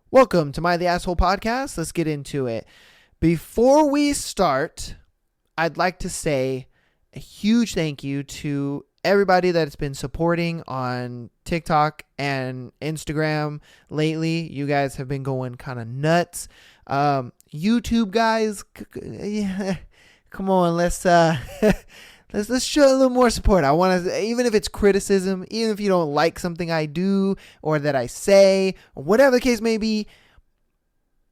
Welcome to My the Asshole podcast. Let's get into it. Before we start, I'd like to say a huge thank you to everybody that's been supporting on TikTok and Instagram lately. You guys have been going kind of nuts. YouTube guys, come on, let's let's show a little more support. I want to, even if it's criticism, even if you don't like something I do or that I say, or whatever the case may be,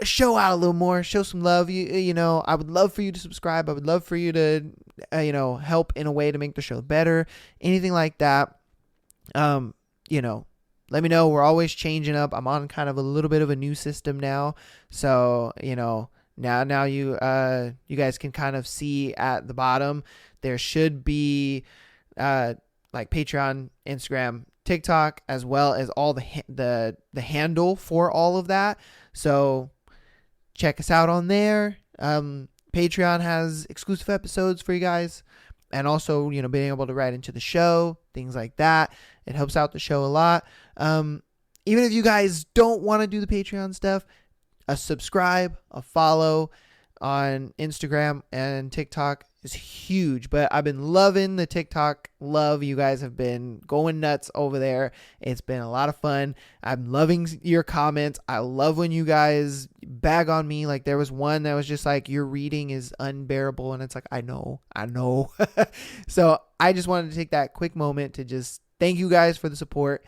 show out a little more, show some love. You know, I would love for you to subscribe. I would love for you to, help in a way to make the show better. Anything like that. Let me know. We're always changing up. I'm on kind of a little bit of a new system now. So, now you guys can kind of see at the bottom, there should be like Patreon, Instagram, TikTok, as well as all the handle for all of that. So check us out on there. Patreon has exclusive episodes for you guys, and also being able to write into the show, things like that. It helps out the show a lot. Even if you guys don't want to do the Patreon stuff, a subscribe, a follow on Instagram and TikTok is huge. But I've been loving the TikTok love. You guys have been going nuts over there. It's been a lot of fun. I'm loving your comments. I love when you guys bag on me. Like, there was one that was just like, your reading is unbearable, and it's like, I know So I just wanted to take that quick moment to just thank you guys for the support.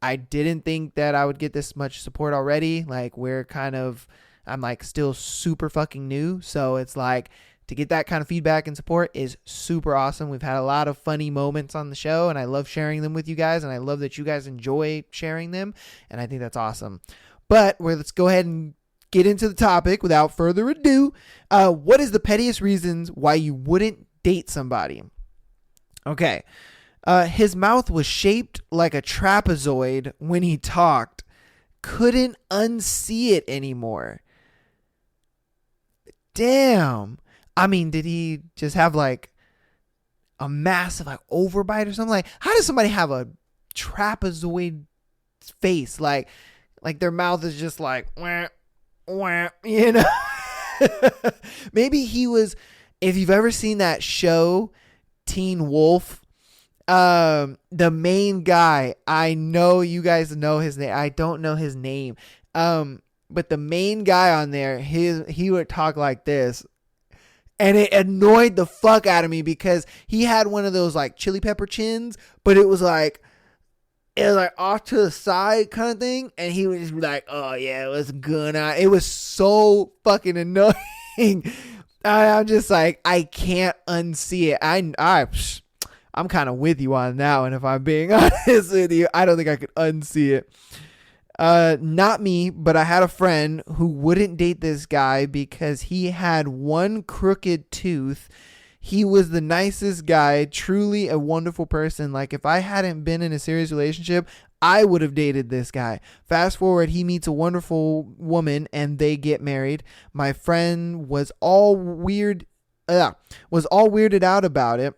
I didn't think that I would get this much support already. Like, I'm like still super fucking new. So it's like, to get that kind of feedback and support is super awesome. We've had a lot of funny moments on the show, and I love sharing them with you guys, and I love that you guys enjoy sharing them, and I think that's awesome. But let's go ahead and get into the topic without further ado. What is the pettiest reasons why you wouldn't date somebody? Okay. His mouth was shaped like a trapezoid when he talked. Couldn't unsee it anymore. Damn. I mean, did he just have like a massive overbite or something? Like, how does somebody have a trapezoid face? Like their mouth is just like, wah, wah, Maybe he was, if you've ever seen that show, Teen Wolf, the main guy, I know you guys know his name. I don't know his name. But the main guy on there, he would talk like this. And it annoyed the fuck out of me because he had one of those like chili pepper chins, but it was like off to the side kind of thing. And he would just be like, oh yeah, it was good. It was so fucking annoying. I'm just like, I can't unsee it. I'm kind of with you on that one. If I'm being honest with you, I don't think I could unsee it. Not me, but I had a friend who wouldn't date this guy because he had one crooked tooth. He was the nicest guy, truly a wonderful person. Like, if I hadn't been in a serious relationship, I would have dated this guy. Fast forward, he meets a wonderful woman and they get married. My friend was all weirded out about it.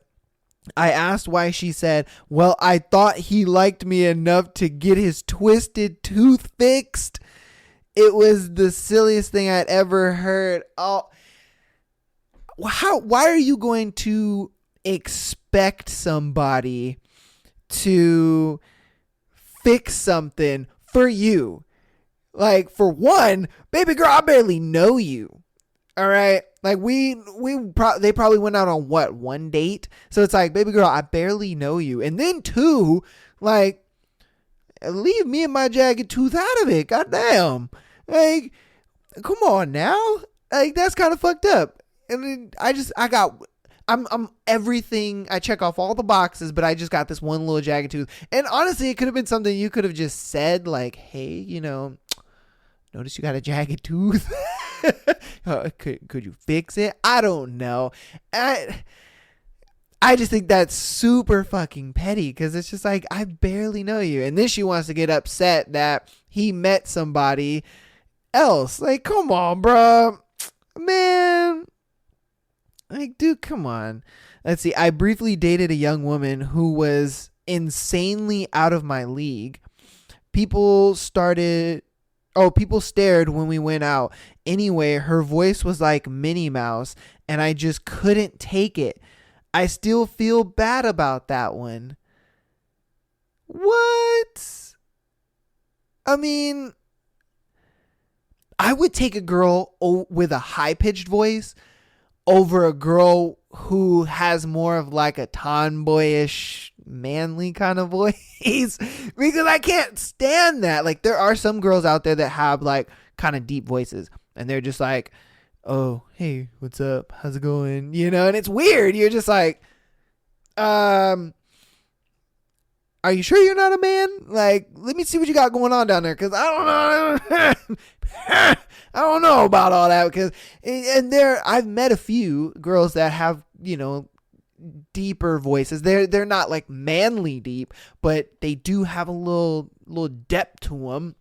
I asked why. She said, well, I thought he liked me enough to get his twisted tooth fixed. It was the silliest thing I'd ever heard. Oh, why are you going to expect somebody to fix something for you? Like, for one, baby girl, I barely know you. All right. Like, they probably went out on one date. So it's like, baby girl, I barely know you. And then two, like, leave me and my jagged tooth out of it. Goddamn. Like, come on now. Like, that's kind of fucked up. And then I'm everything. I check off all the boxes, but I just got this one little jagged tooth. And honestly, it could have been something you could have just said, like, hey, notice you got a jagged tooth. Could you fix it? I don't know. I just think that's super fucking petty because it's just like, I barely know you. And then she wants to get upset that he met somebody else. Like, come on, bro. Man. Like, dude, come on. Let's see. I briefly dated a young woman who was insanely out of my league. People started Oh, people stared when we went out. Anyway, her voice was like Minnie Mouse, and I just couldn't take it. I still feel bad about that one. What? I mean, I would take a girl with a high-pitched voice over a girl who has more of like a tomboyish, manly kind of voice because I can't stand that. Like, there are some girls out there that have like kind of deep voices, and they're just like, oh, hey, what's up? How's it going? You know, and it's weird. You're just like, are you sure you're not a man? Like, let me see what you got going on down there, because I don't know. I don't know about all that, because I've met a few girls that have, you know, deeper voices. They're not like manly deep, but they do have a little depth to them,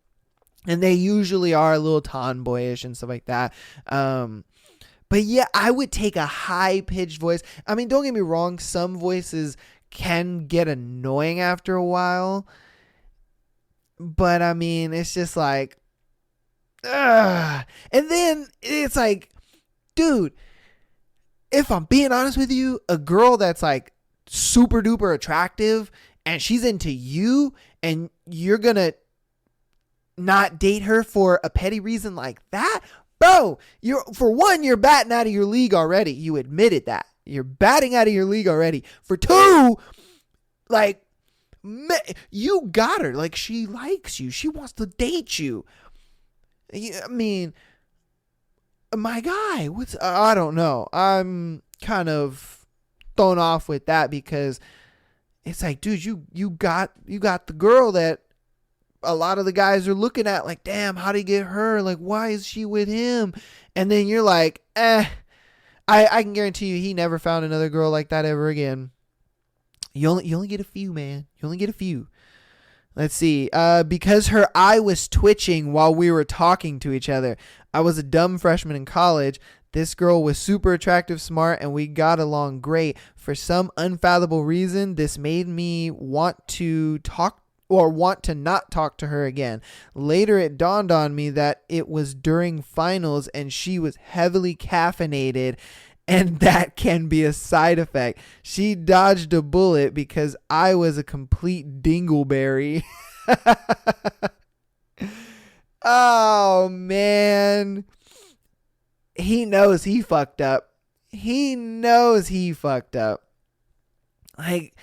and they usually are a little tomboyish and stuff like that. But yeah, I would take a high pitched voice. I mean, don't get me wrong, some voices can get annoying after a while, but I mean, it's just like, ugh. And then it's like, dude, if I'm being honest with you, a girl that's like super duper attractive and she's into you, and you're gonna not date her for a petty reason like that, bro, you're batting out of your league already. You admitted that. You're batting out of your league already. For two, like, you got her. Like, she likes you. She wants to date you. I mean, my guy, I don't know. I'm kind of thrown off with that, because it's like, dude, you got the girl that a lot of the guys are looking at like, damn, how did he get her? Like, why is she with him? And then you're like, I can guarantee you he never found another girl like that ever again. You only get a few, man. You only get a few. Let's see. Because her eye was twitching while we were talking to each other. I was a dumb freshman in college. This girl was super attractive, smart, and we got along great. For some unfathomable reason, this made me want to not talk to her again. Later, it dawned on me that it was during finals and she was heavily caffeinated, and that can be a side effect. She dodged a bullet because I was a complete dingleberry. Oh, man. He knows he fucked up. He knows he fucked up. Like,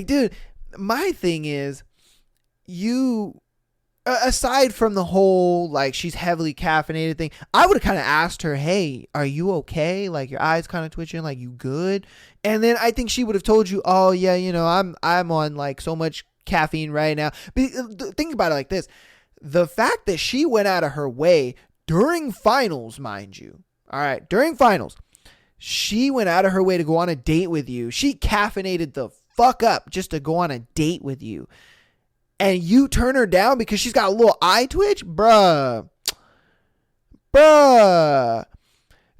dude, my thing is, you, aside from the whole, like, she's heavily caffeinated thing, I would have kind of asked her, hey, are you okay? Like, your eyes kind of twitching, like, you good? And then I think she would have told you, oh, yeah, you know, I'm on, like, so much caffeine right now. But think about it like this. The fact that she went out of her way during finals, mind you, all right, during finals, she went out of her way to go on a date with you. She caffeinated the fuck up just to go on a date with you, and you turn her down because she's got a little eye twitch? Bruh.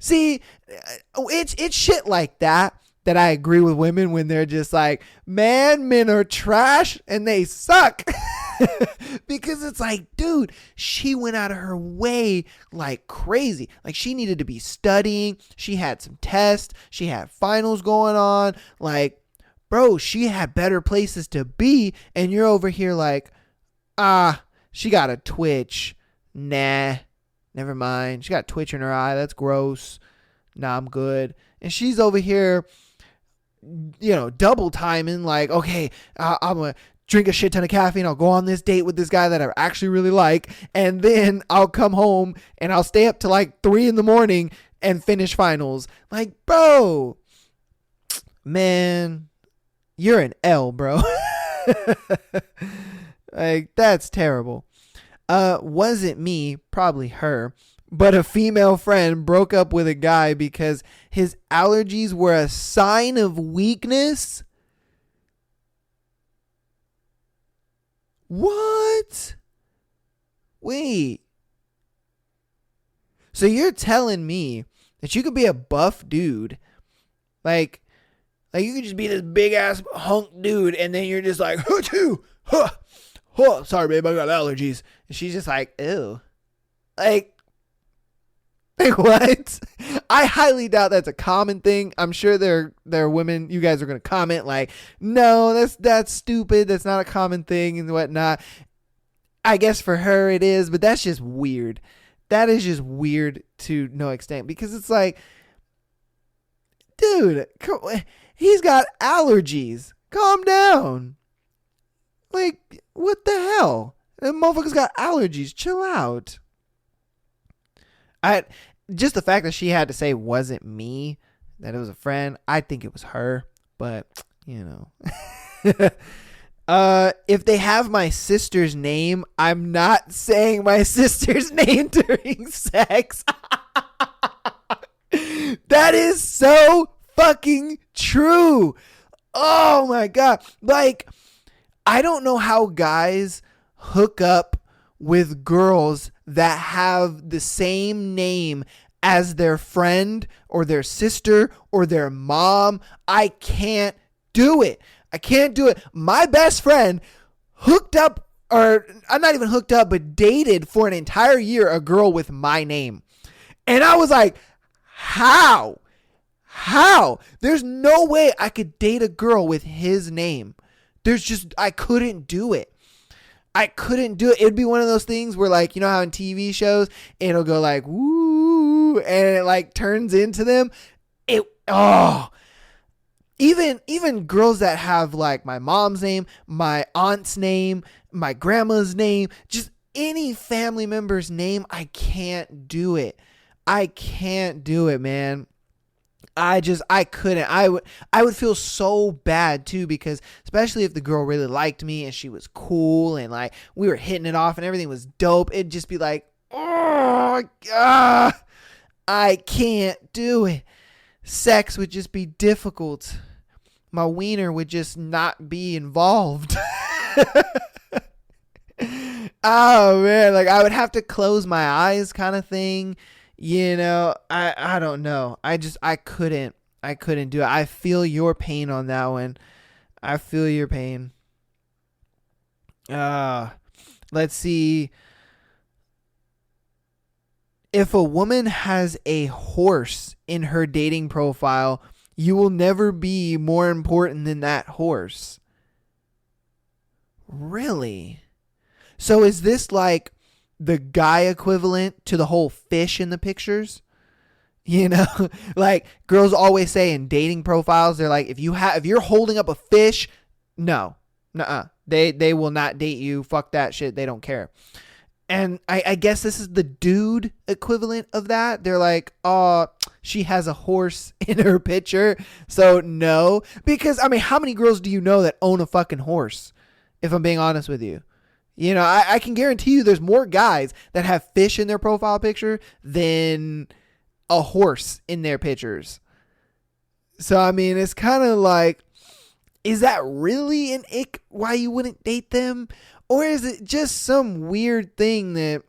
See, it's shit like that I agree with women when they're just like, man, men are trash and they suck. Because it's like, dude, she went out of her way like crazy. Like, she needed to be studying. She had some tests. She had finals going on. Like, bro, she had better places to be, and you're over here like, she got a twitch. Nah, never mind. She got a twitch in her eye. That's gross. Nah, I'm good. And she's over here, you know, double timing, like, okay, I'm going to drink a shit ton of caffeine. I'll go on this date with this guy that I actually really like, and then I'll come home and I'll stay up to like 3 a.m. and finish finals. Like, bro, man, you're an L, bro. Like, that's terrible. Wasn't me, probably her, but a female friend broke up with a guy because his allergies were a sign of weakness. What? Wait. So you're telling me that you could be a buff dude, like you could just be this big ass hunk dude, and then you're just like, oh, sorry, babe, I got allergies. And she's just like, ew. Like what? I highly doubt that's a common thing. I'm sure there are women, you guys are going to comment like, no, that's stupid. That's not a common thing and whatnot. I guess for her it is, but that's just weird. That is just weird to no extent, because it's like, dude, he's got allergies. Calm down. Like, what the hell? That motherfucker's got allergies. Chill out. Just the fact that she had to say wasn't me, that it was a friend, I think it was her, but you know. If they have my sister's name, I'm not saying my sister's name during sex. That is so fucking true. Oh my God. Like, I don't know how guys hook up with girls that have the same name as their friend or their sister or their mom. I can't do it. I can't do it. My best friend hooked up, or I'm not even hooked up, but dated for an entire year a girl with my name. And I was like, how? There's no way I could date a girl with his name. I couldn't do it. It'd be one of those things where, like, you know how in TV shows, it'll go like, woo, and it like turns into them. Even girls that have like my mom's name, my aunt's name, my grandma's name, just any family member's name, I can't do it. I can't do it, man. I couldn't. I would feel so bad too, because especially if the girl really liked me and she was cool and like we were hitting it off and everything was dope, it'd just be like, oh God, I can't do it. Sex would just be difficult. My wiener would just not be involved. Oh man, like I would have to close my eyes kind of thing. You know, I don't know. I couldn't do it. I feel your pain on that one. I feel your pain. Let's see. If a woman has a horse in her dating profile, you will never be more important than that horse. Really? So is this like the guy equivalent to the whole fish in the pictures? You know, like girls always say in dating profiles, they're like, if you're holding up a fish, no, they will not date you. Fuck that shit. They don't care. And I guess this is the dude equivalent of that. They're like, oh, she has a horse in her picture, so no. Because I mean, how many girls do you know that own a fucking horse? If I'm being honest with you. You know, I can guarantee you there's more guys that have fish in their profile picture than a horse in their pictures. So, I mean, it's kind of like, is that really an ick why you wouldn't date them? Or is it just some weird thing that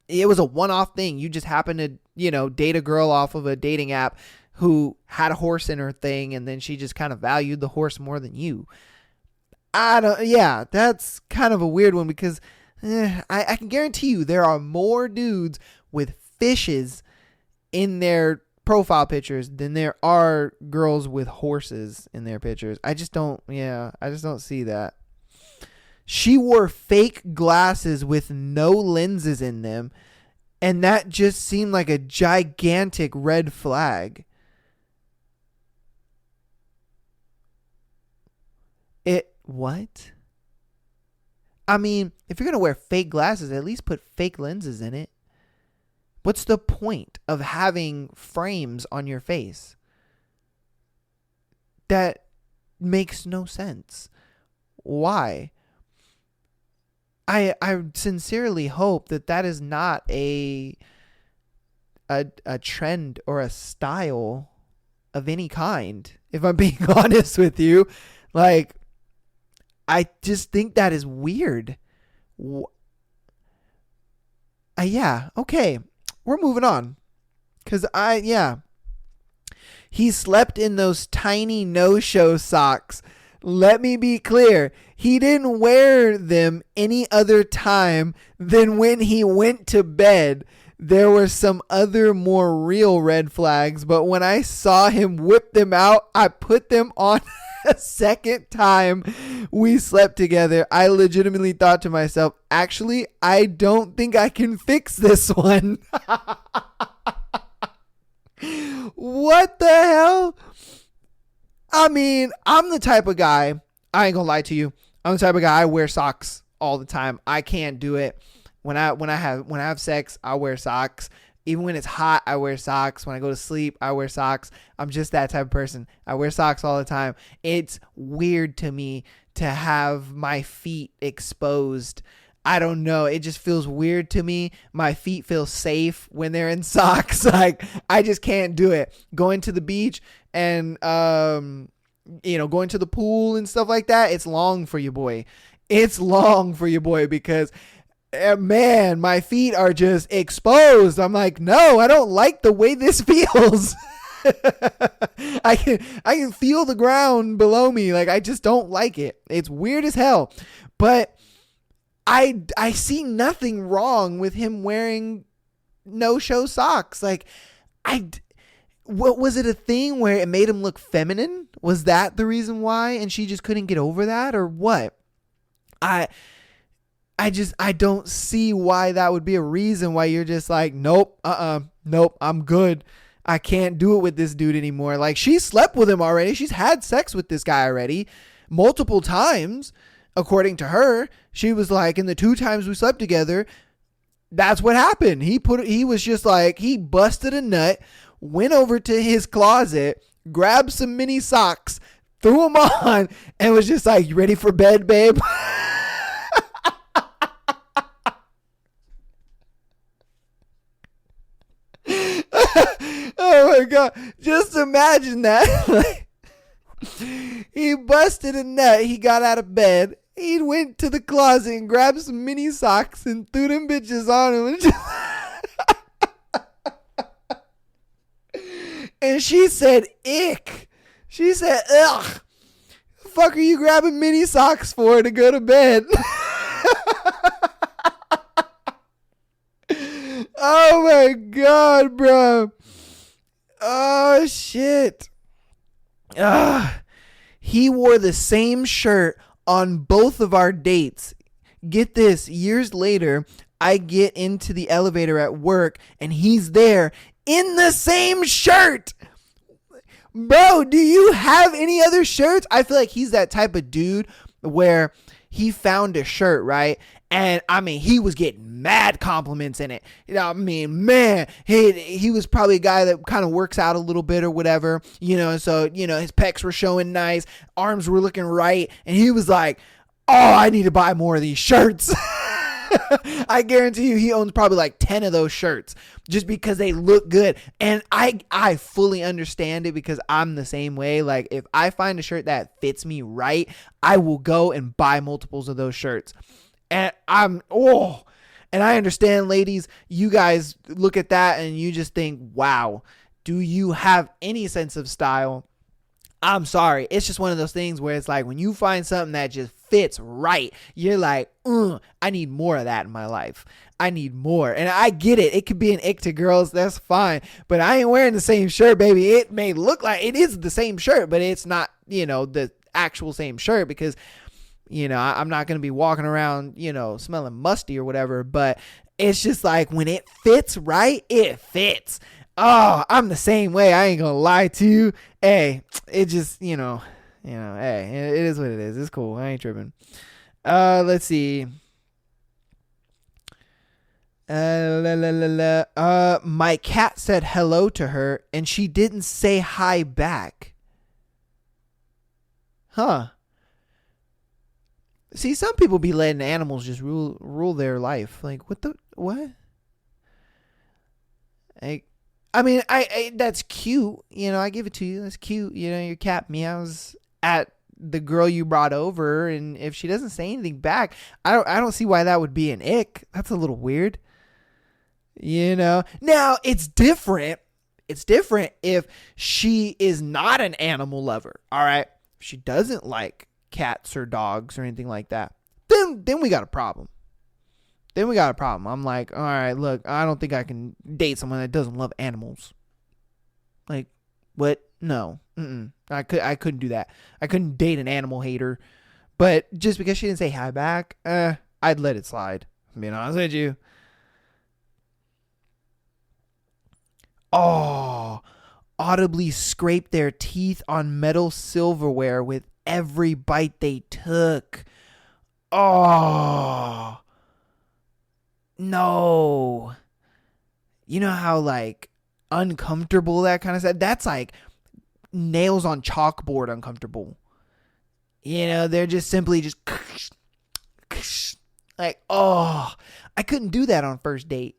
it was a one-off thing? You just happened to, you know, date a girl off of a dating app who had a horse in her thing, and then she just kind of valued the horse more than you. That's kind of a weird one, because I can guarantee you there are more dudes with fishes in their profile pictures than there are girls with horses in their pictures. I just don't see that. She wore fake glasses with no lenses in them, and that just seemed like a gigantic red flag. What? I mean, if you're going to wear fake glasses, at least put fake lenses in it. What's the point of having frames on your face? That makes no sense. Why? I sincerely hope that is not a trend or a style of any kind, if I'm being honest with you. Like, I just think that is weird. Yeah, okay. We're moving on. Because he slept in those tiny no-show socks. Let me be clear. He didn't wear them any other time than when he went to bed. There were some other more real red flags, but when I saw him whip them out, I put them on a second time we slept together. I legitimately thought to myself, actually, I don't think I can fix this one. What the hell? I mean, I'm the type of guy, I ain't gonna lie to you. I'm the type of guy, I wear socks all the time. I can't do it. When I have sex, I wear socks. Even when it's hot, I wear socks. When I go to sleep, I wear socks. I'm just that type of person. I wear socks all the time. It's weird to me to have my feet exposed. I don't know. It just feels weird to me. My feet feel safe when they're in socks. Like, I just can't do it. Going to the beach and, going to the pool and stuff like that, it's long for you, boy. It's long for you, boy, because man, my feet are just exposed. I'm like, no, I don't like the way this feels. I can feel the ground below me. Like, I just don't like it. It's weird as hell. But I see nothing wrong with him wearing no-show socks. Like, what was it, a thing where it made him look feminine? Was that the reason why? And she just couldn't get over that, or what? I don't see why that would be a reason why you're just like, nope, I'm good. I can't do it with this dude anymore. Like, she slept with him already. She's had sex with this guy already multiple times. According to her, she was like, in the 2 times we slept together, that's what happened. He was just like, he busted a nut, went over to his closet, grabbed some mini socks, threw them on, and was just like, you ready for bed, babe? Oh my God. Just imagine that. He busted a nut. He got out of bed. He went to the closet and grabbed some mini socks and threw them bitches on him. And she said, ick. She said, ugh. The fuck are you grabbing mini socks for to go to bed? Oh my God, bro. Oh shit. He wore the same shirt on both of our dates. Get this, years later, I get into the elevator at work and he's there in the same shirt. Bro, do you have any other shirts? I feel like he's that type of dude where he found a shirt, right? And I mean, he was getting mad compliments in it. You know, I mean, man, he was probably a guy that kind of works out a little bit or whatever, so, his pecs were showing nice, arms were looking right. And he was like, oh, I need to buy more of these shirts. I guarantee you he owns probably like 10 of those shirts just because they look good. And I fully understand it because I'm the same way. Like, if I find a shirt that fits me right, I will go and buy multiples of those shirts. And and I understand, ladies, you guys look at that and you just think, wow, do you have any sense of style? I'm sorry. It's just one of those things where it's like when you find something that just fits right, you're like, I need more of that in my life. I need more. And I get it. It could be an ick to girls. That's fine. But I ain't wearing the same shirt, baby. It may look like it is the same shirt, but it's not, the actual same shirt because I'm not going to be walking around, smelling musty or whatever, but it's just like when it fits right, it fits. Oh, I'm the same way. I ain't going to lie to you. Hey, it just, hey, it is what it is. It's cool. I ain't tripping. Let's see. My cat said hello to her and she didn't say hi back. Huh. See, some people be letting animals just rule their life. Like, what? I mean, I that's cute. I give it to you. That's cute. Your cat meows at the girl you brought over, and if she doesn't say anything back, I don't see why that would be an ick. That's a little weird. Now it's different. It's different if she is not an animal lover. All right, if she doesn't like cats or dogs or anything like that, then we got a problem. I'm like, all right, look, I don't think I can date someone that doesn't love animals. Like, what? No. I couldn't do that. I couldn't date an animal hater. But just because she didn't say hi back, I'd let it slide. Being honest with you. Oh, audibly scrape their teeth on metal silverware with every bite they took. Oh, no. You know how like uncomfortable that kind of stuff? That's like nails on chalkboard uncomfortable. You know, they're just simply just like, oh, I couldn't do that on first date.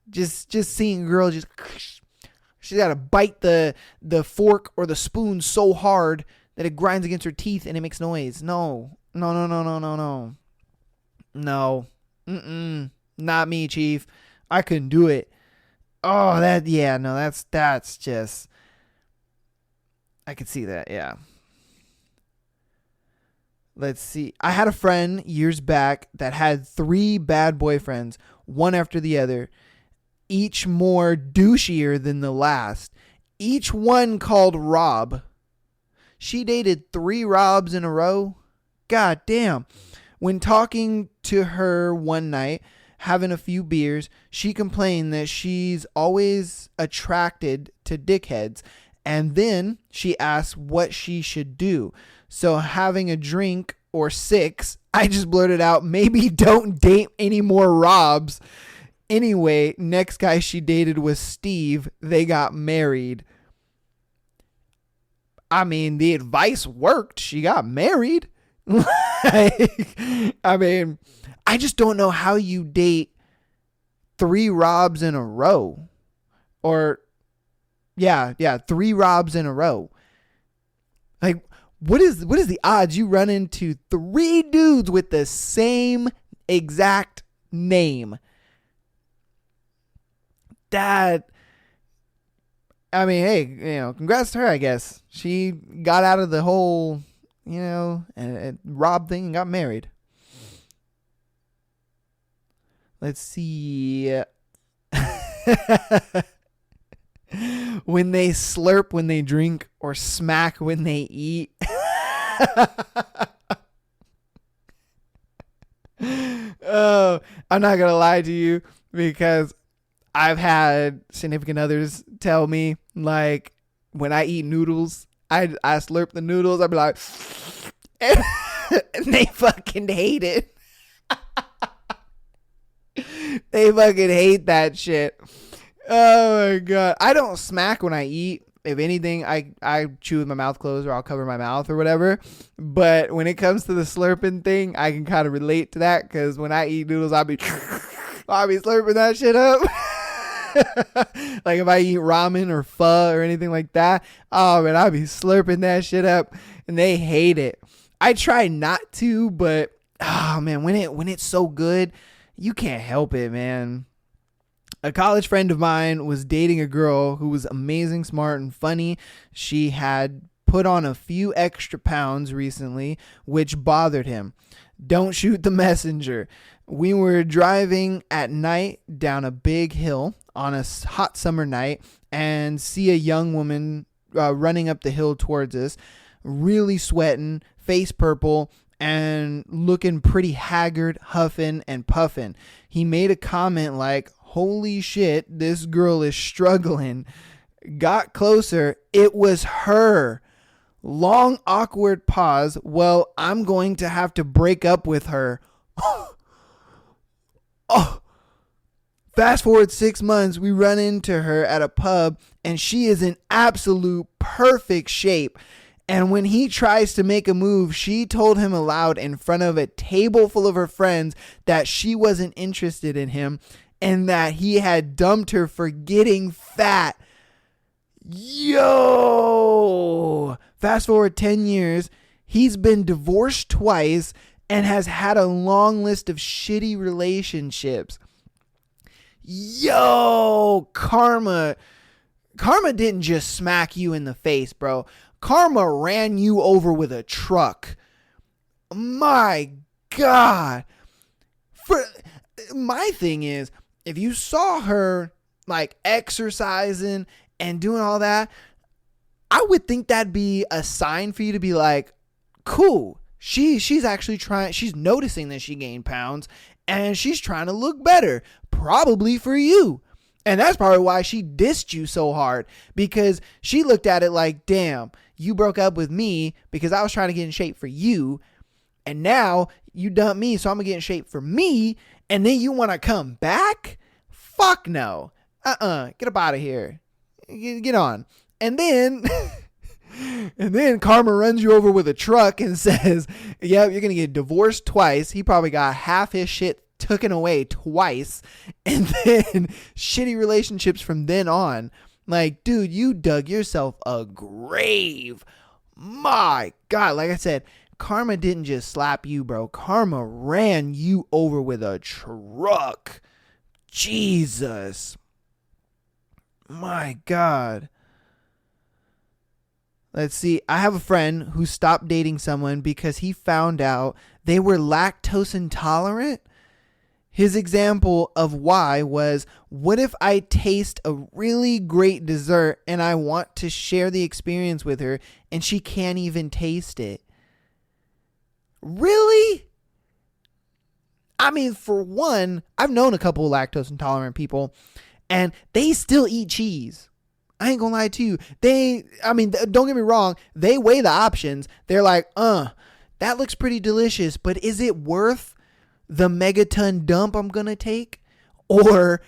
Just seeing a girl just, she's got to bite the fork or the spoon so hard that it grinds against her teeth and it makes noise. No. No. Not me, Chief. I couldn't do it. Oh, that's just, I could see that. Yeah. Let's see. I had a friend years back that had 3 bad boyfriends, one after the other, each more douchier than the last. Each one called Rob. She dated 3 Robs in a row. God damn. When talking to her one night, having a few beers, she complained that she's always attracted to dickheads. And then she asked what she should do. So having a drink or 6, I just blurted out, maybe don't date any more Robs. Anyway, next guy she dated was Steve. They got married. I mean, the advice worked. She got married. I mean, I just don't know how you date 3 Robs in a row. Or, yeah, 3 Robs in a row. Like, what is the odds you run into 3 dudes with the same exact name? That, I mean, hey, congrats to her, I guess. She got out of the whole, and Rob thing and got married. Let's see. When they slurp when they drink or smack when they eat. Oh, I'm not gonna lie to you, because I've had significant others tell me, like, when I eat noodles, I slurp the noodles. I'd be like, and they fucking hate it. They fucking hate that shit. Oh my God. I don't smack when I eat. If anything, I chew with my mouth closed, or I'll cover my mouth or whatever. But when it comes to the slurping thing, I can kind of relate to that, because when I eat noodles, I'll be slurping that shit up. Like if I eat ramen or pho or anything like that, oh man, I'll be slurping that shit up, and they hate it. I try not to, but oh man, when it's so good, you can't help it, man. A college friend of mine was dating a girl who was amazing, smart, and funny. She had put on a few extra pounds recently, which bothered him. Don't shoot the messenger. We were driving at night down a big hill on a hot summer night and see a young woman running up the hill towards us, really sweating, face purple, and looking pretty haggard, huffing and puffing. He made a comment like, "Holy shit, this girl is struggling." Got closer. It was her. Long, awkward pause. Well, I'm going to have to break up with her. Oh. Fast forward 6 months, we run into her at a pub, and she is in absolute perfect shape. And when he tries to make a move, she told him aloud in front of a table full of her friends that she wasn't interested in him, and that he had dumped her for getting fat. Yo! Fast forward 10 years, he's been divorced twice and has had a long list of shitty relationships. Yo! Karma didn't just smack you in the face, bro. Karma ran you over with a truck. My God. For my thing is, if you saw her like exercising and doing all that, I would think that'd be a sign for you to be like, cool. She's actually trying, she's noticing that she gained pounds and she's trying to look better, probably for you. And that's probably why she dissed you so hard, because she looked at it like, damn, you broke up with me because I was trying to get in shape for you. And now you dumped me, so I'm going to get in shape for me. And then you want to come back? Fuck no. Get up out of here. Get on. And then, and then Karma runs you over with a truck and says, yep, you're going to get divorced twice. He probably got half his shit taken away twice. And then shitty relationships from then on. Like, dude, you dug yourself a grave. My God. Like I said, Karma didn't just slap you, bro. Karma ran you over with a truck. Jesus. My God. Let's see. I have a friend who stopped dating someone because he found out they were lactose intolerant. His example of why was, what if I taste a really great dessert and I want to share the experience with her and she can't even taste it? Really? I mean, for one, I've known a couple of lactose intolerant people and they still eat cheese. I ain't gonna lie to you. Don't get me wrong. They weigh the options. They're like, that looks pretty delicious, but is it worth the megaton dump I'm gonna take? Or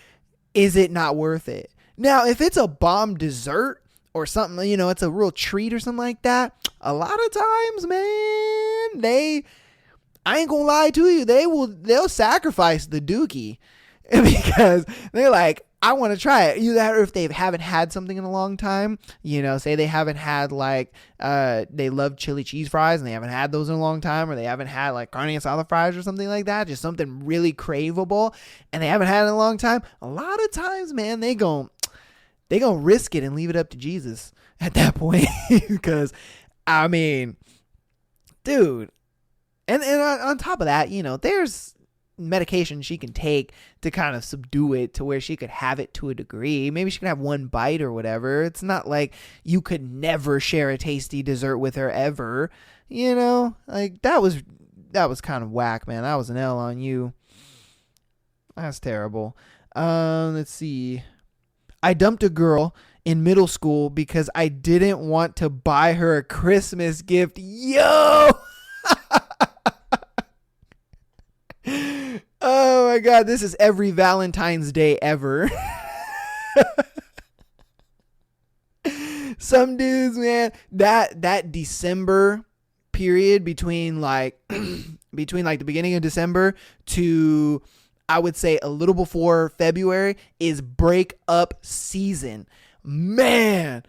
is it not worth it? Now, if it's a bomb dessert or something, it's a real treat or something like that, a lot of times, man, I ain't gonna lie to you, they'll sacrifice the dookie because they're like, I want to try it. Either if they haven't had something in a long time, say they haven't had they love chili cheese fries and they haven't had those in a long time, or they haven't had like carne asada fries or something like that, just something really craveable and they haven't had it in a long time. A lot of times, man, they gonna risk it and leave it up to Jesus at that point. Because, I mean, dude, and on top of that, there's medication she can take to kind of subdue it to where she could have it to a degree. Maybe she can have one bite or whatever. It's not like you could never share a tasty dessert with her ever. Like that was kind of whack, man. That was an L on you. That's terrible. Let's see. I dumped a girl in middle school because I didn't want to buy her a Christmas gift. Yo! Oh my God, this is every Valentine's Day ever. Some dudes, man, that December period between the beginning of December to, I would say, a little before February is breakup season. Man,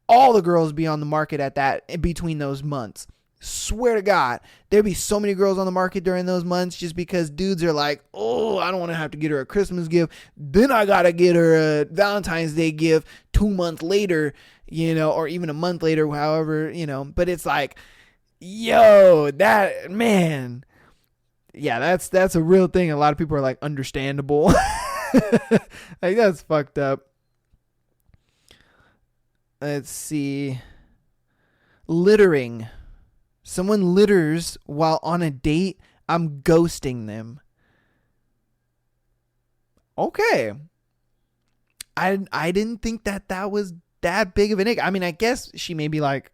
all the girls be on the market between those months. Swear to God, there'd be so many girls on the market during those months just because dudes are like, oh, I don't want to have to get her a Christmas gift. Then I got to get her a Valentine's Day gift 2 months later, or even a month later, however, but it's like, yo, that, man, yeah, that's a real thing. A lot of people are like, understandable. Like, that's fucked up. Let's see. Littering. Someone litters while on a date, I'm ghosting them. Okay. I didn't think that was that big of an ick. I mean, I guess she may be like,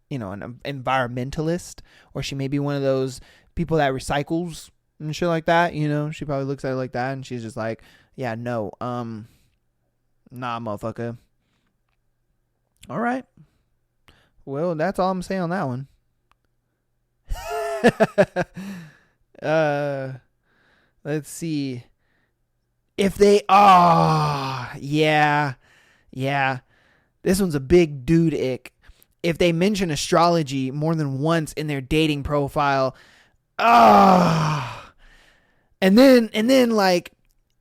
an environmentalist, or she may be one of those people that recycles and shit like that. She probably looks at it like that and she's just like, yeah, no, nah, motherfucker. All right. Well, that's all I'm saying on that one. Let's see. If they, yeah. This one's a big dude ick. If they mention astrology more than once in their dating profile, and then like,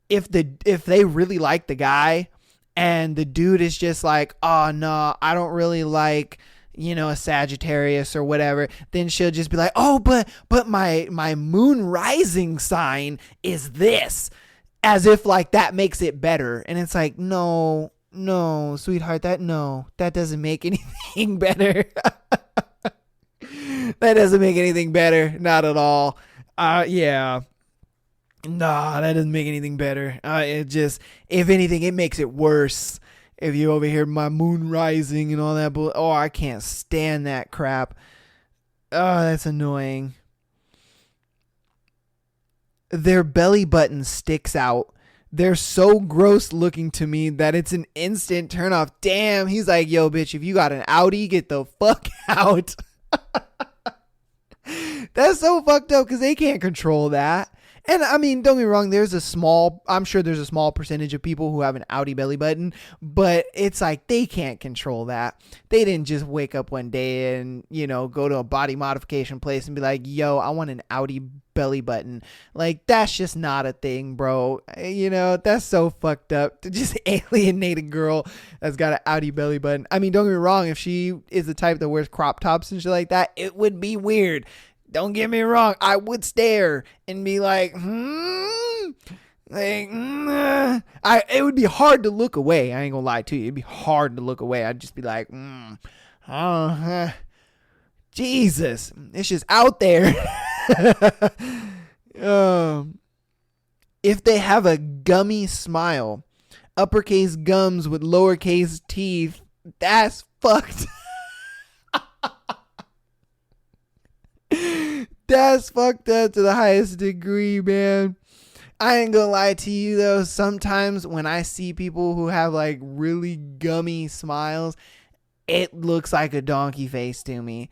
if they really like the guy and the dude is just like, oh no, I don't really like, a Sagittarius or whatever, then she'll just be like, oh, but my moon rising sign is this, as if like that makes it better. And it's like, no, sweetheart, that doesn't make anything better. That doesn't make anything better. Not at all. Yeah. Nah, that doesn't make anything better. It just, if anything, it makes it worse. If you over here, my moon rising and all that. Oh, I can't stand that crap. Oh, that's annoying. Their belly button sticks out. They're so gross looking to me that it's an instant turn off. Damn, he's like, yo, bitch, if you got an Audi, get the fuck out. That's so fucked up because they can't control that. And I mean, don't get me wrong, I'm sure there's a small percentage of people who have an Audi belly button, but it's like they can't control that. They didn't just wake up one day and, go to a body modification place and be like, yo, I want an Audi belly button. Like, that's just not a thing, bro. That's so fucked up to just alienate a girl that's got an Audi belly button. I mean, don't get me wrong, if she is the type that wears crop tops and shit like that, it would be weird. Don't get me wrong. I would stare and be like, it would be hard to look away. I ain't gonna lie to you. It'd be hard to look away. I'd just be like, Jesus, it's just out there. If they have a gummy smile, uppercase gums with lowercase teeth, that's fucked. That's fucked up to the highest degree, man. I ain't gonna lie to you though. Sometimes when I see people who have like really gummy smiles, it looks like a donkey face to me.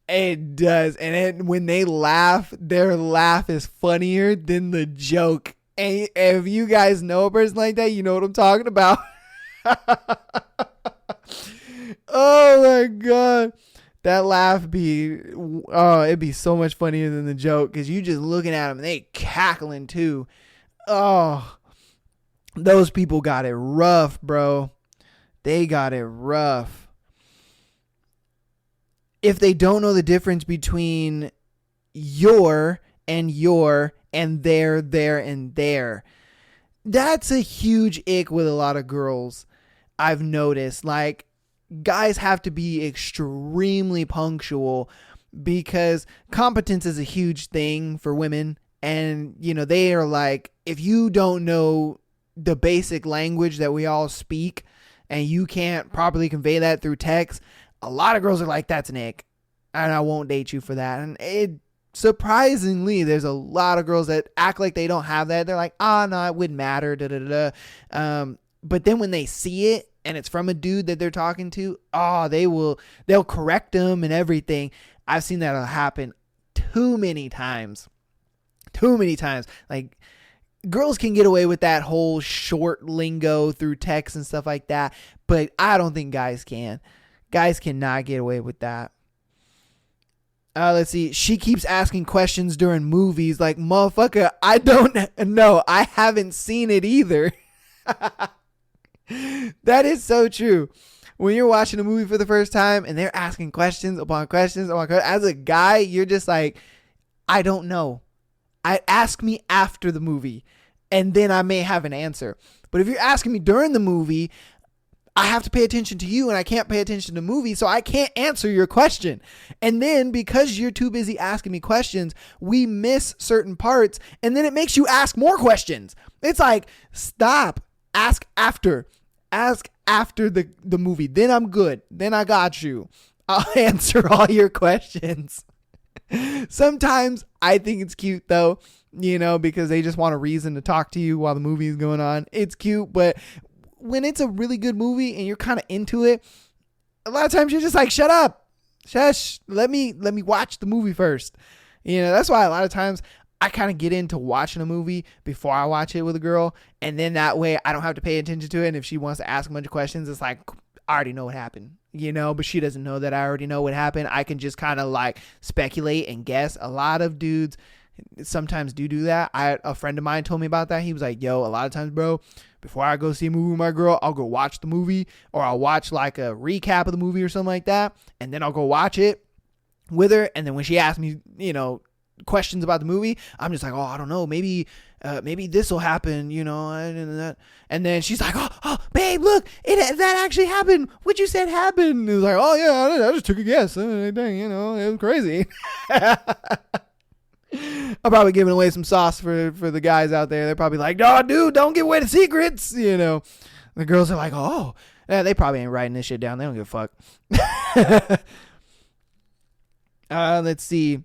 It does. And when they laugh, their laugh is funnier than the joke. And if you guys know a person like that, you know what I'm talking about. Oh my God. That laugh it'd be so much funnier than the joke because you just looking at them and they cackling too. Oh, those people got it rough, bro. They got it rough. If they don't know the difference between your and their and their, that's a huge ick with a lot of girls. I've noticed, like, guys have to be extremely punctual because competence is a huge thing for women. And, they are like, if you don't know the basic language that we all speak and you can't properly convey that through text, a lot of girls are like, that's an ick and I won't date you for that. And surprisingly, there's a lot of girls that act like they don't have that. They're like, no, it wouldn't matter. But then when they see it, and it's from a dude that they're talking to, they'll correct them and everything. I've seen that happen too many times. Like, girls can get away with that whole short lingo through text and stuff like that, but I don't think guys can. Guys cannot get away with that. Let's see. She keeps asking questions during movies. Like, motherfucker, I don't know. I haven't seen it either. That is so true. When you're watching a movie for the first time and they're asking questions upon questions, as a guy, you're just like, I don't know. Ask me after the movie and then I may have an answer. But if you're asking me during the movie, I have to pay attention to you and I can't pay attention to the movie, so I can't answer your question. And then because you're too busy asking me questions, we miss certain parts and then it makes you ask more questions. It's like, stop. Ask after the movie. Then I'm good. Then I got you. I'll answer all your questions. Sometimes I think it's cute though, because they just want a reason to talk to you while the movie is going on. It's cute, but when it's a really good movie and you're kind of into it, a lot of times you're just like, shut up. Shush. Let me watch the movie first. That's why a lot of times I kind of get into watching a movie before I watch it with a girl. And then that way I don't have to pay attention to it. And if she wants to ask a bunch of questions, it's like, I already know what happened, but she doesn't know that I already know what happened. I can just kind of like speculate and guess. A lot of dudes sometimes do that. A friend of mine told me about that. He was like, yo, a lot of times, bro, before I go see a movie with my girl, I'll go watch the movie, or I'll watch like a recap of the movie or something like that. And then I'll go watch it with her. And then when she asks me, questions about the movie, I'm just like, oh, I don't know, maybe this will happen, and then she's like, oh babe, look, that actually happened, what you said happened. And it was like, oh yeah, I just took a guess, dang, it was crazy. I'm probably giving away some sauce for the guys out there. They're probably like, no, dude, don't give away the secrets. The girls are like, oh, yeah, they probably ain't writing this shit down, they don't give a fuck. Let's see.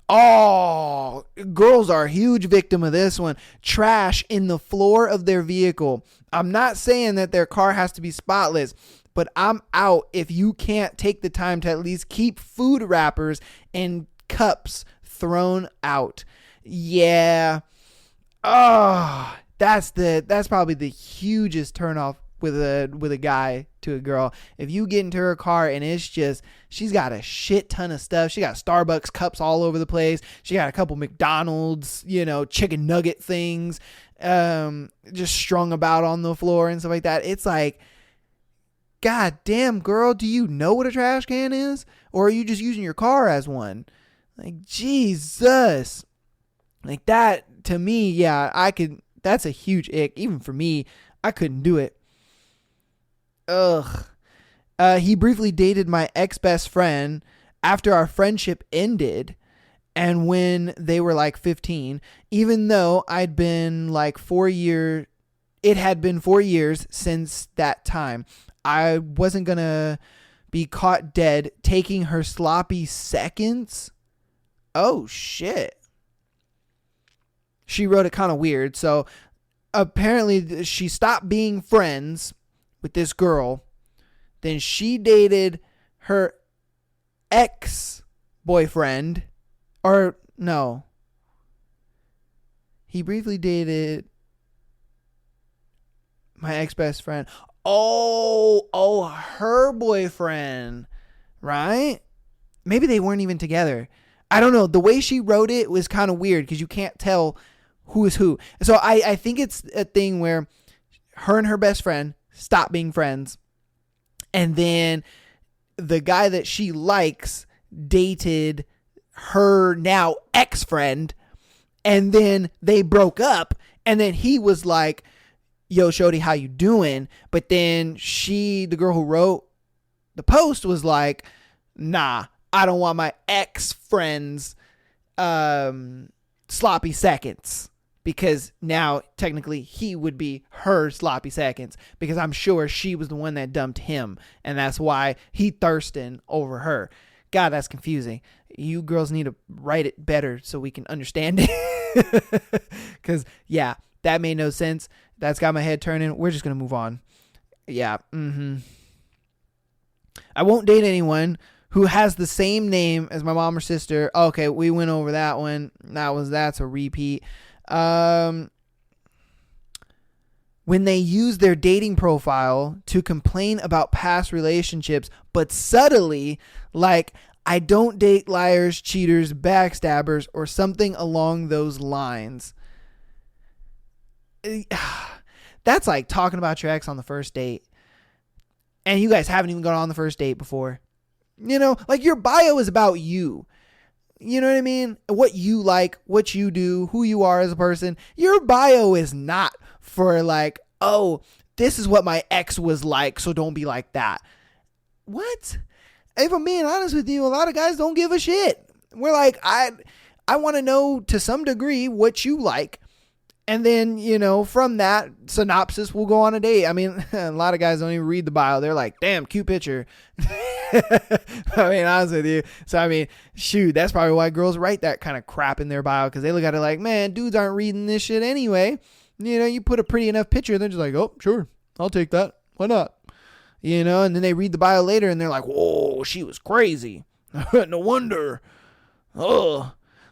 Oh, girls are a huge victim of this one. Trash in the floor of their vehicle. I'm not saying that their car has to be spotless, but I'm out if you can't take the time to at least keep food wrappers and cups thrown out. Yeah. Oh, that's probably the hugest turnoff with a guy to a girl. If you get into her car and it's just, she's got a shit ton of stuff. She got Starbucks cups all over the place. She got a couple McDonald's, chicken nugget things, just strung about on the floor and stuff like that. It's like, God damn, girl, do you know what a trash can is? Or are you just using your car as one? Like, Jesus. Like, that, to me, yeah, that's a huge ick. Even for me, I couldn't do it. Ugh. He briefly dated my ex-best friend after our friendship ended, and when they were like 15, even though I'd been like 4 years, it had been 4 years since that time. I wasn't gonna be caught dead taking her sloppy seconds. Oh shit. She wrote it kind of weird. So apparently she stopped being friends with this girl. Then she dated her ex-boyfriend. Or no. He briefly dated my ex-best friend. Oh, her boyfriend. Right? Maybe they weren't even together. I don't know. The way she wrote it was kind of weird because you can't tell who is who. So I think it's a thing where her and her best friend stopped being friends. And then the guy that she likes dated her now ex-friend. And then they broke up. And then he was like, yo, Shorty, how you doing? But then the girl who wrote the post was like, nah, I don't want my ex-friend's sloppy seconds. Because now, technically, he would be her sloppy seconds. Because I'm sure she was the one that dumped him. And that's why he thirsting over her. God, that's confusing. You girls need to write it better so we can understand it. Because, yeah, that made no sense. That's got my head turning. We're just going to move on. Yeah. I won't date anyone who has the same name as my mom or sister. Okay, we went over that one. That's a repeat. When they use their dating profile to complain about past relationships, but subtly, like, I don't date liars, cheaters, backstabbers, or something along those lines. That's like talking about your ex on the first date. And you guys haven't even gone on the first date before. Like, your bio is about you. You know what I mean? What you like, what you do, who you are as a person. Your bio is not for like, oh, this is what my ex was like, so don't be like that. What? If I'm being honest with you, a lot of guys don't give a shit. We're like, I want to know to some degree what you like. And then, from that synopsis, we'll go on a date. I mean, a lot of guys don't even read the bio. They're like, damn, cute picture. I mean, honest with you. So, I mean, shoot, that's probably why girls write that kind of crap in their bio. Because they look at it like, man, dudes aren't reading this shit anyway. You put a pretty enough picture. They're just like, oh, sure, I'll take that. Why not? And then they read the bio later and they're like, whoa, she was crazy. No wonder. Ugh.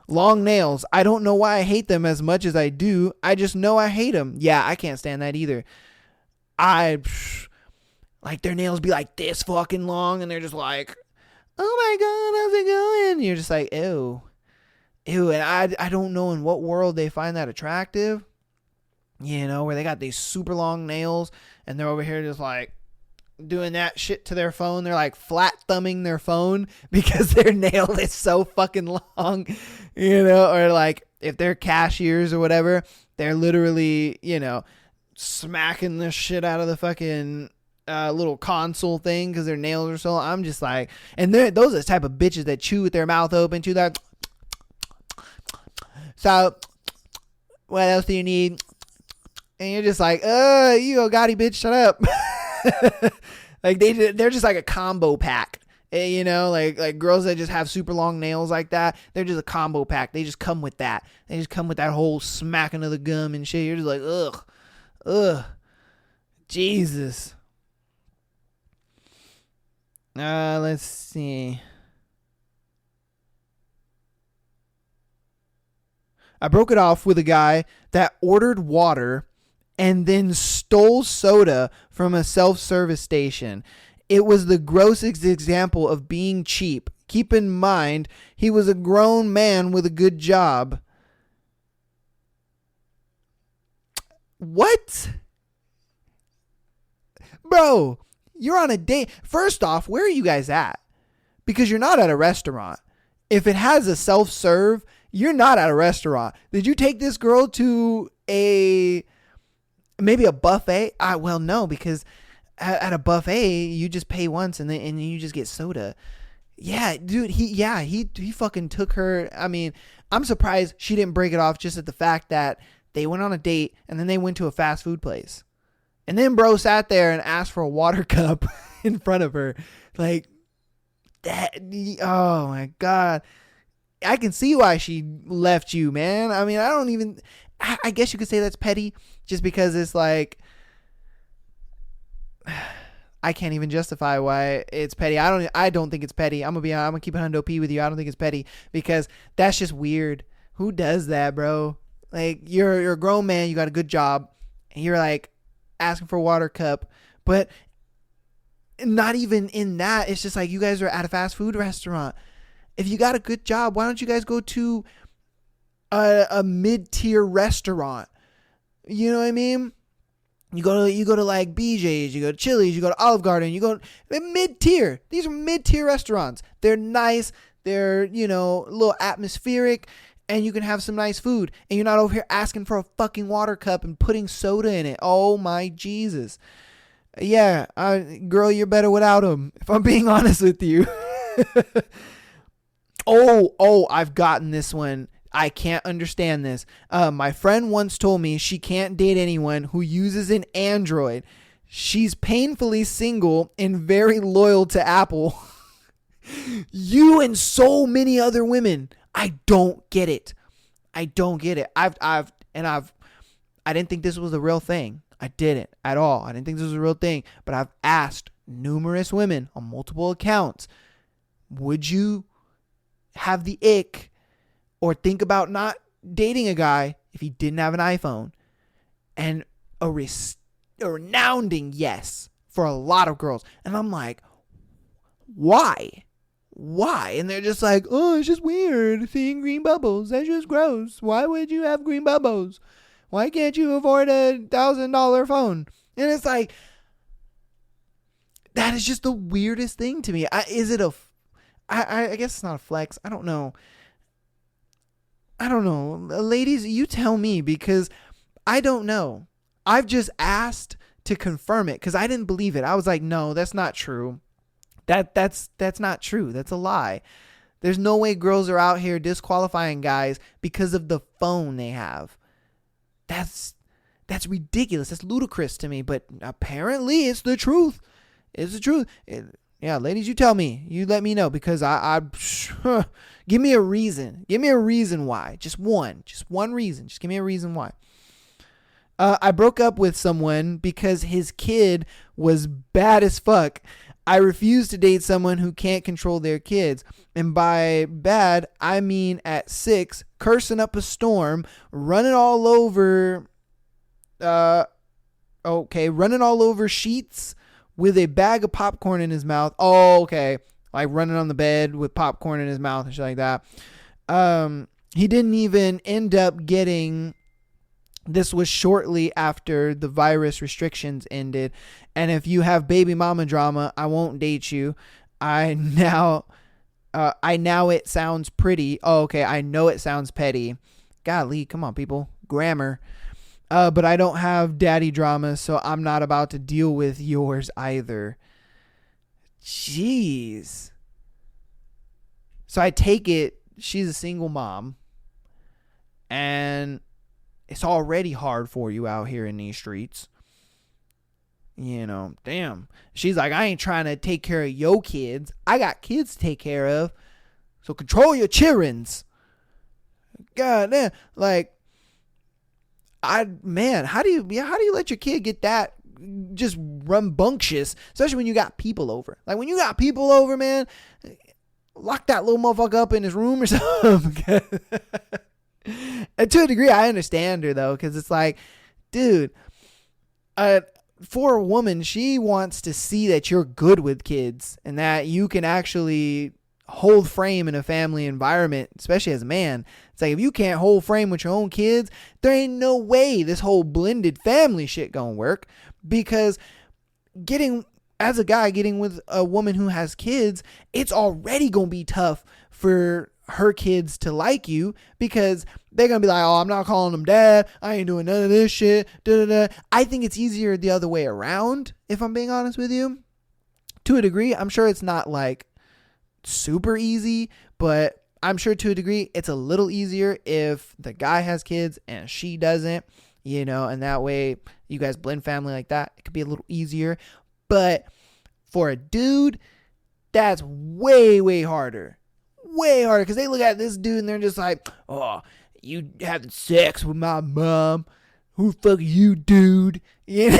Long nails. I don't know why I hate them as much as I do. I just know I hate them. Yeah, I can't stand that either. Like, their nails be like this fucking long and they're just like, oh my God, how's it going? And you're just like, ew. Ew, and I don't know in what world they find that attractive. You know, where they got these super long nails and they're over here just like doing that shit to their phone. They're like flat thumbing their phone because their nail is so fucking long, you know, or like if they're cashiers or whatever, they're literally, you know, smacking the shit out of the fucking little console thing because their nails are so long. I'm just like, and those are the type of bitches that chew with their mouth open too. That. So, what else do you need? And you're just like, you go Gotti bitch, shut up. Like they're just like a combo pack, you know, like girls that just have super long nails like that. They're just a combo pack. They just come with that. They just come with that whole smacking of the gum and shit. You're just like, ugh, Jesus. Let's see. I broke it off with a guy that ordered water and then stole soda from a self-service station. It was the grossest example of being cheap. Keep in mind, he was a grown man with a good job. What? Bro, you're on a date. First off, where are you guys at? Because you're not at a restaurant. If it has a self-serve, you're not at a restaurant. Did you take this girl to maybe a buffet? Well, no, because at a buffet you just pay once and then you just get soda. Yeah, dude, he fucking took her. I mean, I'm surprised she didn't break it off just at the fact that they went on a date and then they went to a fast food place. And then bro sat there and asked for a water cup in front of her. Like that. Oh my God. I can see why she left you, man. I mean, I guess you could say that's petty just because it's like, I can't even justify why it's petty. I don't think it's petty. I'm gonna keep it hundo P with you. I don't think it's petty because that's just weird. Who does that, bro? Like you're a grown man, you got a good job, and you're like asking for a water cup, but not even in that. It's just like you guys are at a fast food restaurant. If you got a good job, why don't you guys go to a mid-tier restaurant? You know what I mean? You go to like BJ's, you go to Chili's, you go to Olive Garden, you go mid-tier. These are mid-tier restaurants. They're nice. They're, you know, a little atmospheric, and you can have some nice food. And you're not over here asking for a fucking water cup and putting soda in it. Oh my Jesus. Yeah, girl, you're better without them, if I'm being honest with you. Oh, I've gotten this one. I can't understand this. My friend once told me she can't date anyone who uses an Android. She's painfully single and very loyal to Apple. You and so many other women. I don't get it. I don't get it. I didn't think this was a real thing. I didn't at all. I didn't think this was a real thing. But I've asked numerous women on multiple accounts, would you have the ick or think about not dating a guy if he didn't have an iPhone? And a resounding yes for a lot of girls. And I'm like, why? And they're just like, oh, it's just weird seeing green bubbles. That's just gross. Why would you have green bubbles? Why can't you afford $1,000 phone? And it's like, that is just the weirdest thing to me. I guess it's not a flex. I don't know. Ladies, you tell me, because I don't know. I've just asked to confirm it because I didn't believe it. I was like, no, that's not true. That's not true. That's a lie. There's no way girls are out here disqualifying guys because of the phone they have. That's ridiculous. That's ludicrous to me, but apparently it's the truth. It's the truth. Yeah, ladies, you tell me. You let me know, because I give me a reason. Give me a reason why. Just one reason. Just give me a reason why. I broke up with someone because his kid was bad as fuck. I refuse to date someone who can't control their kids. And by bad, I mean at 6, cursing up a storm, running all over sheets with a bag of popcorn in his mouth. Oh, okay. Like running on the bed with popcorn in his mouth and shit like that. He didn't even end up getting, this was shortly after the virus restrictions ended. And if you have baby mama drama, I won't date you. I now it sounds pretty. Oh, okay. I know it sounds petty. Golly, come on, people. Grammar. But I don't have daddy drama, so I'm not about to deal with yours either. Jeez. So I take it she's a single mom, and it's already hard for you out here in these streets. You know, damn. She's like, I ain't trying to take care of your kids. I got kids to take care of. So control your childrens. God damn. Like, how do you let your kid get that just rambunctious, especially when you got people over? Like, when you got people over, man, lock that little motherfucker up in his room or something. And to a degree, I understand her, though, because it's like, dude, for a woman, she wants to see that you're good with kids and that you can actually hold frame in a family environment, especially as a man. It's like, if you can't hold frame with your own kids, there ain't no way this whole blended family shit gonna work, because as a guy getting with a woman who has kids, it's already gonna be tough for her kids to like you, because they're gonna be like, oh, I'm not calling them dad, I ain't doing none of this shit, I think it's easier the other way around, if I'm being honest with you. To a degree, I'm sure it's not like super easy, but I'm sure to a degree it's a little easier if the guy has kids and she doesn't, and that way you guys blend family like that. It could be a little easier. But for a dude, that's way, way harder. Way harder, because they look at this dude and they're just like, oh, you having sex with my mom? Who the fuck are you, dude? Like,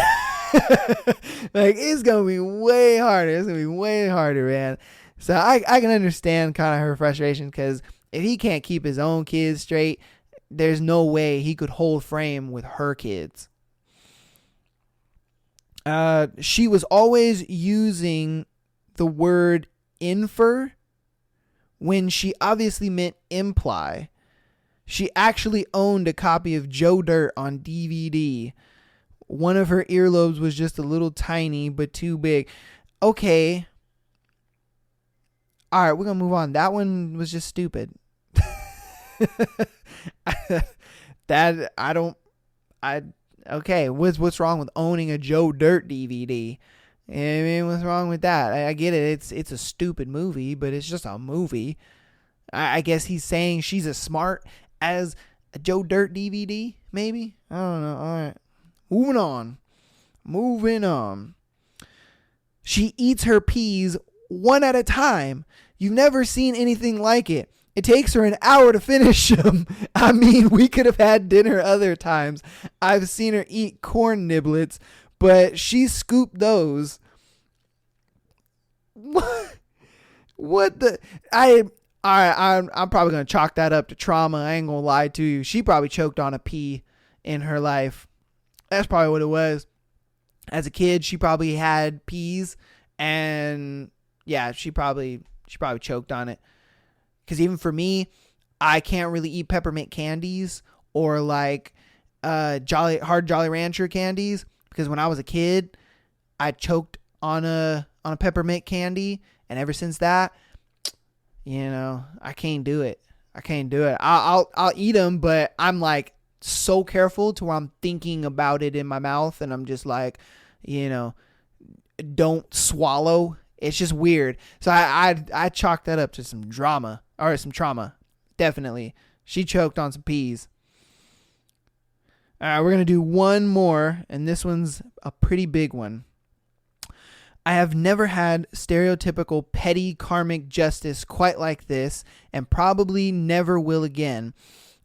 it's going to be way harder. It's going to be way harder, man. So I can understand kind of her frustration, because if he can't keep his own kids straight, there's no way he could hold frame with her kids. She was always using the word infer when she obviously meant imply. She actually owned a copy of Joe Dirt on DVD. One of her earlobes was just a little tiny, but too big. Okay. All right, we're going to move on. That one was just stupid. Okay, what's wrong with owning a Joe Dirt DVD? I mean, what's wrong with that? I get it. It's a stupid movie, but it's just a movie. I guess he's saying she's as smart as a Joe Dirt DVD, maybe? I don't know. All right. Moving on. She eats her peas one at a time. You've never seen anything like it. It takes her an hour to finish them. I mean, we could have had dinner other times. I've seen her eat corn niblets, but she scooped those. What the? I'm probably going to chalk that up to trauma. I ain't going to lie to you. She probably choked on a pea in her life. That's probably what it was. As a kid, she probably had peas, and yeah, she probably choked on it. Because even for me, I can't really eat peppermint candies or like Jolly Rancher candies, because when I was a kid, I choked on a peppermint candy, and ever since that, I can't do it. I'll eat them, but I'm like so careful to where I'm thinking about it in my mouth, and I'm just like, don't swallow. It's just weird. So I chalk that up to some drama or some trauma. Definitely. She choked on some peas. All right, we're going to do one more, and this one's a pretty big one. I have never had stereotypical petty karmic justice quite like this, and probably never will again.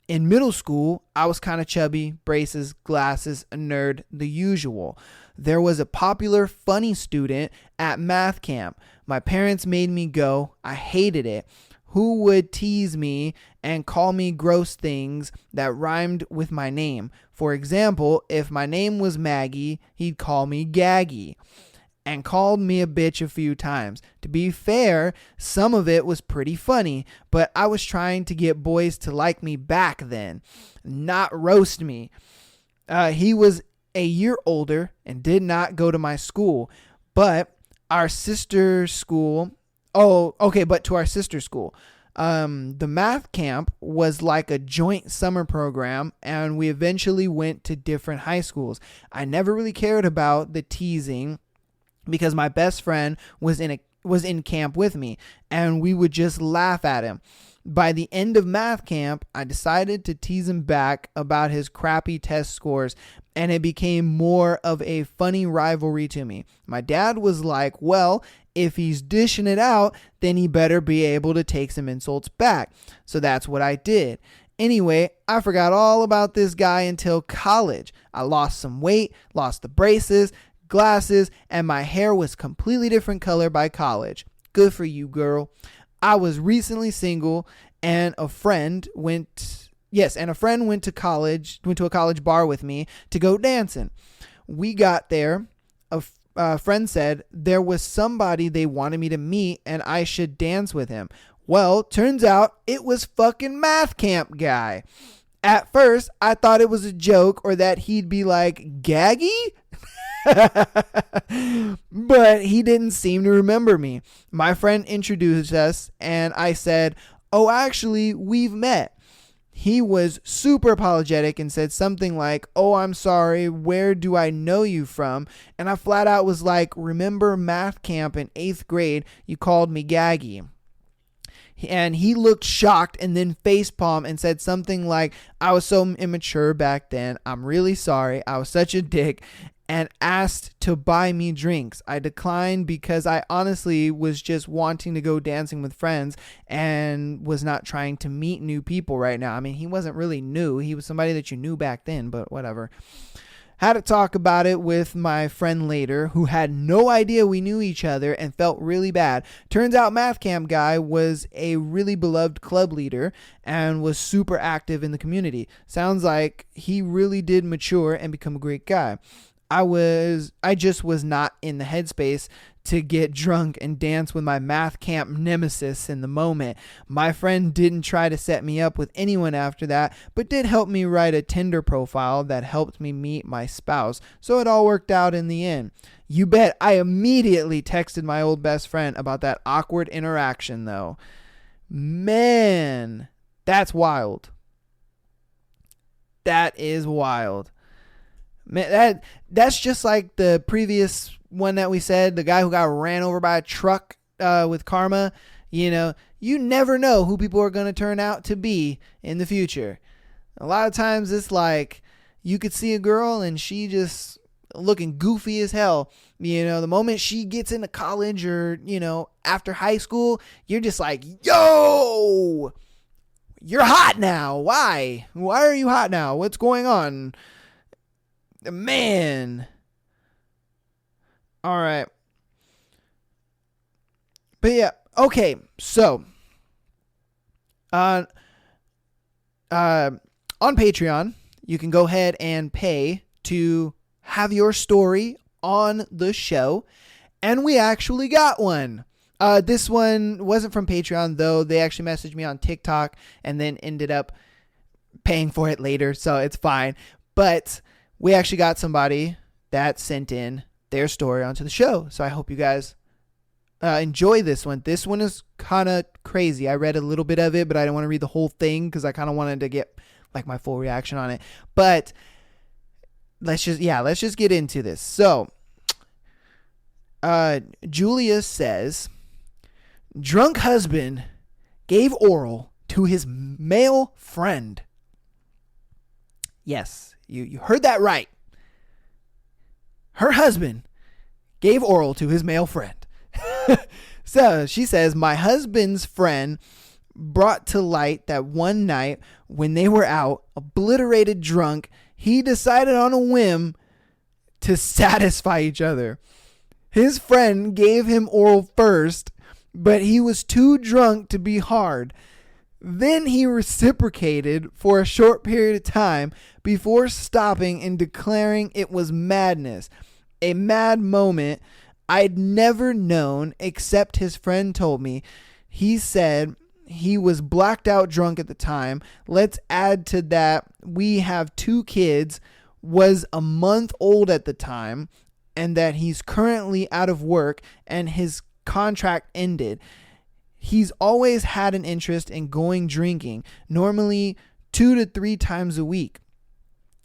In middle school, I was kind of chubby, braces, glasses, a nerd, the usual. There was a popular funny student at math camp. My parents made me go. I hated it. Who would tease me and call me gross things that rhymed with my name? For example, if my name was Maggie, he'd call me Gaggy. and called me a bitch a few times. To be fair, some of it was pretty funny, but I was trying to get boys to like me back then, not roast me. He was a year older and did not go to my school, but our sister school. But to our sister school. The math camp was like a joint summer program, and we eventually went to different high schools. I never really cared about the teasing because my best friend was in camp with me, and we would just laugh at him. By the end of math camp, I decided to tease him back about his crappy test scores, and it became more of a funny rivalry to me. My dad was like, well, if he's dishing it out, then he better be able to take some insults back. So that's what I did. Anyway, I forgot all about this guy until college. I lost some weight, lost the braces, glasses, and my hair was completely different color by college. Good for you, girl. I was recently single, and a friend went to a college bar with me to go dancing. We got there. A friend said there was somebody they wanted me to meet and I should dance with him. Well, turns out it was fucking math camp guy. At first, I thought it was a joke or that he'd be like, Gaggy? But he didn't seem to remember me. My friend introduced us and I said, oh, actually, we've met. He was super apologetic and said something like, oh, I'm sorry, where do I know you from? And I flat out was like, remember math camp in 8th grade, you called me Gaggy. And he looked shocked and then facepalm and said something like, I was so immature back then. I'm really sorry. I was such a dick. And asked to buy me drinks. I declined because I honestly was just wanting to go dancing with friends and was not trying to meet new people right now. I mean, he wasn't really new. He was somebody that you knew back then, but whatever. Had to talk about it with my friend later, who had no idea we knew each other and felt really bad. Turns out math camp guy was a really beloved club leader and was super active in the community. Sounds like he really did mature and become a great guy. I just was not in the headspace to get drunk and dance with my math camp nemesis in the moment. My friend didn't try to set me up with anyone after that, but did help me write a Tinder profile that helped me meet my spouse. So it all worked out in the end. You bet I immediately texted my old best friend about that awkward interaction though. Man, that's wild. That is wild. Man, that's just like the previous one that we said, the guy who got ran over by a truck with karma. You know, you never know who people are going to turn out to be in the future. A lot of times it's like you could see a girl and she just looking goofy as hell. You know, the moment she gets into college or, you know, after high school, you're just like, yo, you're hot now. Why? Why are you hot now? What's going on? Man. All right. But yeah, okay. So, on Patreon, you can go ahead and pay to have your story on the show, and we actually got one. This one wasn't from Patreon though. They actually messaged me on TikTok and then ended up paying for it later, so it's fine. But we actually got somebody that sent in their story onto the show. So I hope you guys enjoy this one. This one is kind of crazy. I read a little bit of it, but I didn't want to read the whole thing because I kind of wanted to get like my full reaction on it. But let's just get into this. So Julia says, drunk husband gave oral to his male friend. Yes. You heard that right. Her husband gave oral to his male friend. So she says, my husband's friend brought to light that one night when they were out, obliterated drunk, he decided on a whim to satisfy each other. His friend gave him oral first, but he was too drunk to be hard. Then he reciprocated for a short period of time before stopping and declaring it was madness. A mad moment. I'd never known, except his friend told me. He said he was blacked out drunk at the time. Let's add to that, we have 2 kids, was a month old at the time, and that he's currently out of work and his contract ended. He's always had an interest in going drinking, normally 2 to 3 times a week.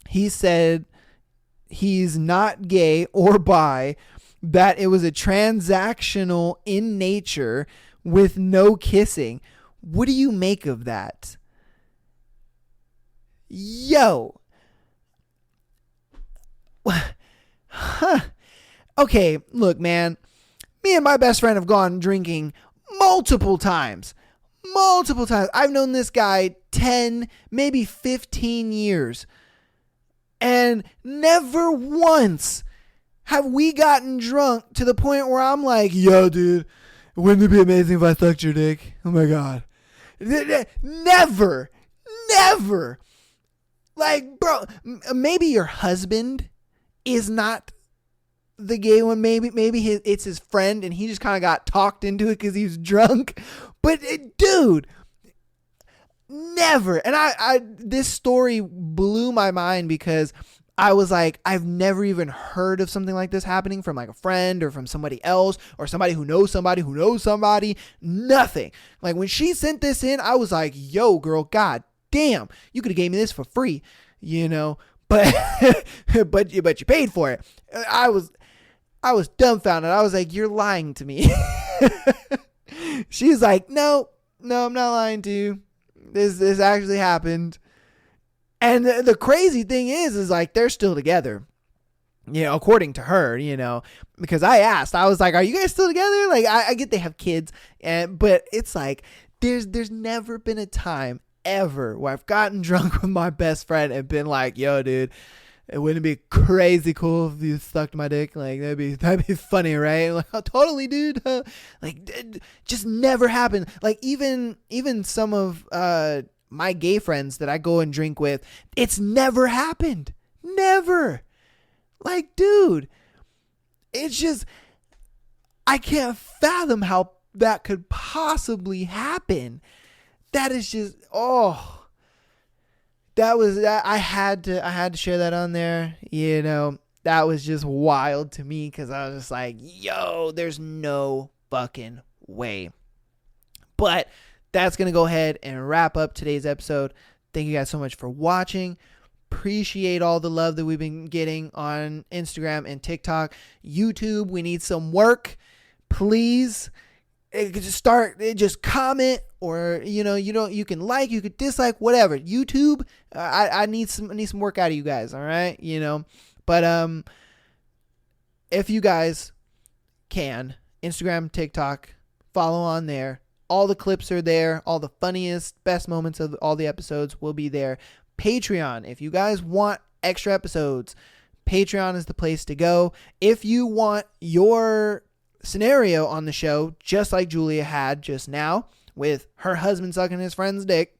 He said he's not gay or bi, that it was a transactional in nature with no kissing. What do you make of that? Yo. Huh. Okay, look, man. Me and my best friend have gone drinking multiple times. Multiple times. I've known this guy 10, maybe 15 years. And never once have we gotten drunk to the point where I'm like, yo, dude, wouldn't it be amazing if I sucked your dick? Oh my God. Never. Never. Like, bro, maybe your husband is not the gay one. Maybe it's his friend and he just kind of got talked into it because he was drunk. But dude, never. And I this story blew my mind because I was like, I've never even heard of something like this happening from like a friend or from somebody else or somebody who knows somebody who knows somebody. Nothing. Like when she sent this in, I was like, yo, girl, God damn, you could have gave me this for free, you know, but but you paid for it. I was dumbfounded. I was like, you're lying to me. She's like, no, I'm not lying to you. This actually happened. And the crazy thing is like they're still together, you know, according to her, you know, because I asked, I was like, are you guys still together? Like, I get they have kids, but it's like there's never been a time ever where I've gotten drunk with my best friend and been like, yo, dude, it wouldn't be crazy cool if you sucked my dick. Like that'd be funny, right? Like, oh, totally, dude. Like, just never happened. Like even some of my gay friends that I go and drink with, it's never happened. Never. Like, dude, it's just, I can't fathom how that could possibly happen. That is just, that was that. I had to share that on there. You know, that was just wild to me because I was just like, yo, there's no fucking way. But that's going to go ahead and wrap up today's episode. Thank you guys so much for watching. Appreciate all the love that we've been getting on Instagram and TikTok. YouTube, we need some work. Please just comment, or you can like, you could dislike, whatever. YouTube, I need some work out of you guys, all right? You know. But if you guys can, Instagram, TikTok, follow on there. All the clips are there. All the funniest, best moments of all the episodes will be there. Patreon, if you guys want extra episodes, Patreon is the place to go. If you want your scenario on the show, just like Julia had just now with her husband sucking his friend's dick,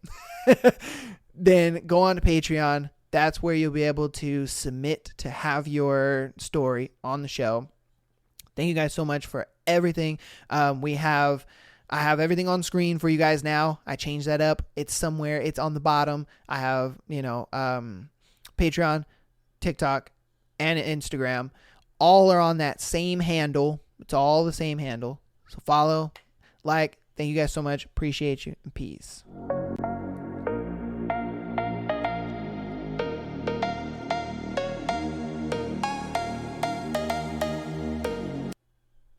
then go on to Patreon. That's where you'll be able to submit to have your story on the show. Thank you guys so much for everything. I have everything on screen for you guys now. I changed that up. It's somewhere. It's on the bottom. I have, Patreon, TikTok, and Instagram. All are on that same handle. It's all the same handle. So follow, like. Thank you guys so much. Appreciate you, and peace.